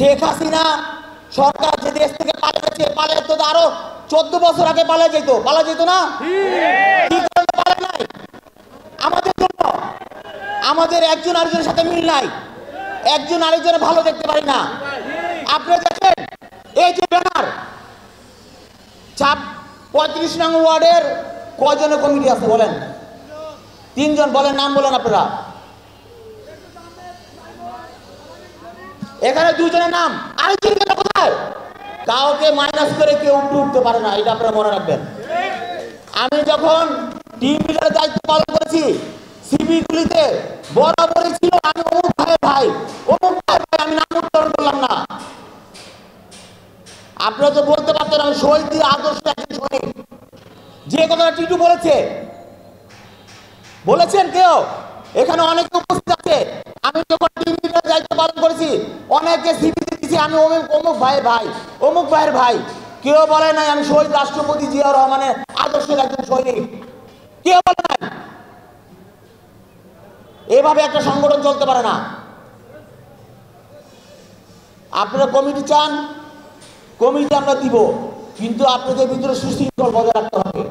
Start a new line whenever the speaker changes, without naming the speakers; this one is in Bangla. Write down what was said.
শেখ হাসিনা সরকার যে দেশ থেকে পালিয়েছে, পালিয়ে তো আরো 14 বছর আগে পালিয়ে যেত না? কি কারণে পালায় নাই? আমাদের জন্য। আমাদের একজন আরেকজনের সাথে মিল নাই, একজন আরেকজনের ভালো দেখতে পারি না। আপনারা দেখেন এই যে ব্যানার, 35 নং ওয়ার্ডের কয়জনের কমিটি আছে বলেন? 3 জন। বলেন, নাম বলেন আপনারা। এখানে 2 জনের নাম, আরেকজন কোথায়? কাউকে মাইনাস করে কেউ উঠতে পারে না, এটা আপনারা মনে রাখবেন। আমি যখন টিম লিডারের দায়িত্ব পালন করেছি, সিবিগুলিতে বরাবরই ছিল আমি অমুক ভাই ভাই, অমুক ভাই ভাই, আমি নাম উচ্চারণ করলাম না। আপনারা তো বলতে পারতেন আমি শহীদ আদর্শ একজন সৈনিক। যে কথাটা টিটু বলেছেন কেউ এখানে অনেকে উপস্থিত আছে, আমি যখন টিম লিডারের দায়িত্ব পালন করেছি অনেকে সিবি দিয়েছি আমি অমুক ভাই ভাই, অমুক ভাইয়ের ভাই। কেউ বলে নাই আমি শহীদ রাষ্ট্রপতি জিয়াউর রহমানের আদর্শের একজন সৈনিক, কেউ বলে নাই। এভাবে একটা সংগঠন চলতে পারে না। আপনারা কমিটি চান, কমিটি আমরা দিব, কিন্তু আপনাদের ভিতরে সুশৃঙ্খল বজায় রাখতে হবে।